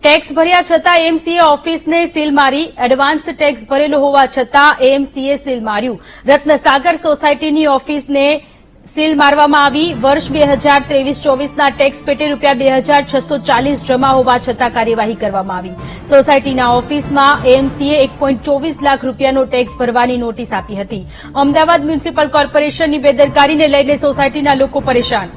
Tax ભર્યા છતાં એએમસીએ ઓફિસને seal મારી, એડવાન્સ ટેક્સ ભરેલો હોવા છતાં એએમસીએ સીલ માર્યું. રત્નસાગર સોસાયટીની ઓફિસને સીલ મારવામાં આવી. વર્ષ 2023-24ના ટેક્સ પેટે ₹2,640 જમા હોવા છતાં કાર્યવાહી કરવામાં આવી. સોસાયટીના ઓફિસમાં એએમસીએ 1.24 લાખ રૂપિયાનો ટેક્સ ભરવાની નોટિસ આપી હતી. અમદાવાદ મ્યુનિસિપલ કોર્પોરેશનની બેદરકારીને લઈને સોસાયટીના લોકો પરેશાન.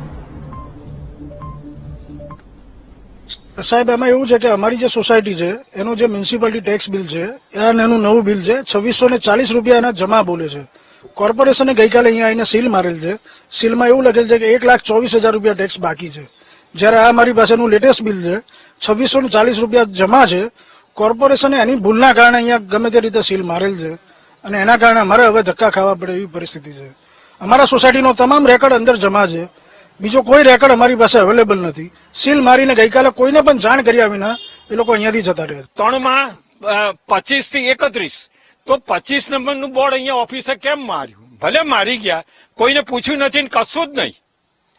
સાહેબ, એમાં એવું છે કે અમારી જે સોસાયટી છે એનું જે મ્યુનિસિપાલિટી ટેક્સ બિલ છે એનું નવું બિલ છે ₹2640 એના જમા બોલે છે. કોર્પોરેશને ગઈકાલે અહીંયા આવીને સીલ મારેલ છે. સીલમાં એવું લખેલ છે કે ₹1,24,000 ટેક્સ બાકી છે, જ્યારે આ મારી પાસેનું લેટેસ્ટ બિલ છે ₹2640 જમા છે. કોર્પોરેશને એની ભૂલના કારણે અહીંયા ગમે તે રીતે સીલ મારેલ છે અને એના કારણે અમારે હવે ધક્કા ખાવા પડે એવી પરિસ્થિતિ છે. અમારા સોસાયટીનો તમામ રેકોર્ડ અંદર જમા છે, બીજો કોઈ રેકોર્ડ અમારી પાસે અવેલેબલ નથી. સીલ મારીને ગઈકાલે કોઈને પણ જાણ કર્યા વિના એ લોકો અહીંયાથી જતા રહ્યા. 3માં 25 થી 31 તો 25 નંબરનું બોર્ડ અહીંયા ઓફિસે કેમ માર્યું? ભલે મારી ગયા, કોઈને પૂછ્યું નથી ને કશું જ નહીં,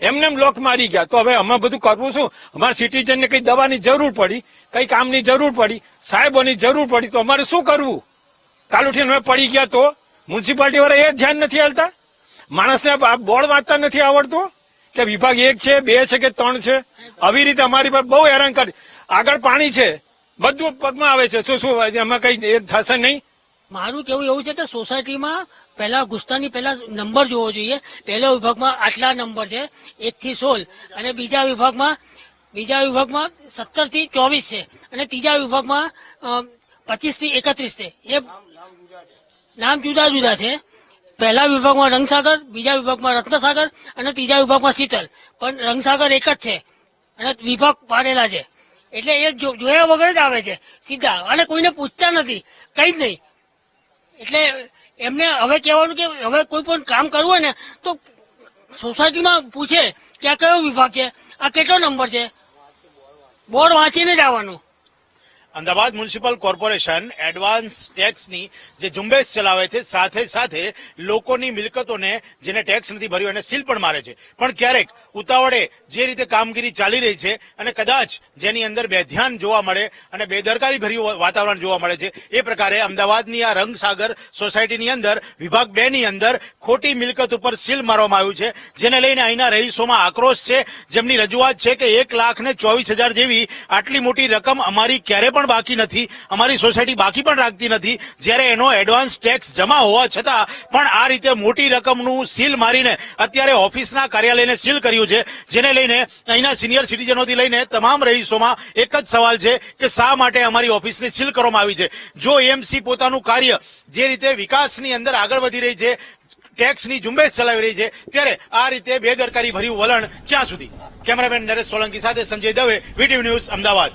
એમને લોક મારી ગયા. તો હવે અમે બધું કરવું શું? અમારા સિટીઝનને કઈ દવાની જરૂર પડી, કઈ કામની જરૂર પડી, સાહેબોની જરૂર પડી, તો અમારે શું કરવું? કાલ ઉઠીને અમે પડી ગયા તો મ્યુનિસિપાલિટી વાળા એ ધ્યાન નથી હાલતા? માણસને બોર્ડ વાંચતા નથી આવડતું કે વિભાગ 1 છે, 2 છે કે 3 છે? આવી રીતે અમારી પર બહુ હેરાન કરી. આગળ પાણી છે, બધું પગમાં આવે છે. શું એમાં કઈ એ થશે નહીં? મારું કેવું એવું છે કે સોસાયટીમાં પહેલા ઘૂસતાની પહેલા નંબર જોવો જોઈએ. પહેલા વિભાગમાં આટલા નંબર છે 1 થી 16 અને બીજા વિભાગમાં 17 થી 24 છે અને ત્રીજા વિભાગમાં 25 થી 31 છે. એ નામ જુદા જુદા છે. પહેલા વિભાગમાં રંગસાગર, બીજા વિભાગમાં રત્નસાગર અને ત્રીજા વિભાગમાં શીતલ, પણ રંગસાગર એક જ છે અને વિભાગ પાડેલા છે. એટલે એ જોયા વગર જ આવે છે સીધા અને કોઈને પૂછતા નથી, કઈ જ નહીં. એટલે એમને હવે કહેવાનું કે હવે કોઈ પણ કામ કરવું હોય ને તો સોસાયટીમાં પૂછે કે આ કયો વિભાગ છે, આ કેટલો નંબર છે, બોર્ડ વાંચીને જ આવવાનું. અમદાવાદ મ્યુનિસિપલ કોર્પોરેશન એડવાન્સ ટેક્સની જે ઝુંબેશ ચલાવે છે, સાથે સાથે લોકોની મિલકતોને જેને ટેક્સ નથી ભર્યો એને સીલ પણ મારે છે. પણ ક્યારેક ઉતાવળે જે રીતે કામગીરી ચાલી રહી છે અને કદાચ જેની અંદર બેધ્યાન જોવા મળે અને બેદરકારી ભર્યું વાતાવરણ જોવા મળે છે, એ પ્રકારે અમદાવાદની આ રંગસાગર સોસાયટીની અંદર વિભાગ 2 ની અંદર ખોટી મિલકત ઉપર સીલ મારવામાં આવ્યું છે, જેને લઈને અહીંના રહીશોમાં આક્રોશ છે. જેમની રજૂઆત છે કે 1,24,000 જેવી આટલી મોટી રકમ અમારી ક્યારે પણ બાકી નથી, અમારી સોસાયટી બાકી પણ રાખતી નથી, જ્યારે એનો એડવાન્સ ટેક્સ જમા હોવા છતાં પણ આ રીતે મોટી રકમનું સીલ મારીને અત્યારે ઓફિસના કાર્યાલયને સીલ કર્યું છે. જેને લઈને અહીંના સિનિયર સિટીઝનોથી લઈને તમામ રહીશોમાં એક જ સવાલ છે કે શા માટે અમારી ઓફિસને સીલ કરવામાં આવી છે? જો એએમસી પોતાનું કાર્ય જે રીતે વિકાસની અંદર આગળ વધી રહી છે, ટેક્સની ઝુંબેશ ચલાવી રહી છે, ત્યારે આ રીતે બેદરકારી ભર્યું વલણ ક્યાં સુધી? કેમેરામેન નરેશ સોલંકી સાથે સંજય દવે, વીટીવી ન્યૂઝ, અમદાવાદ.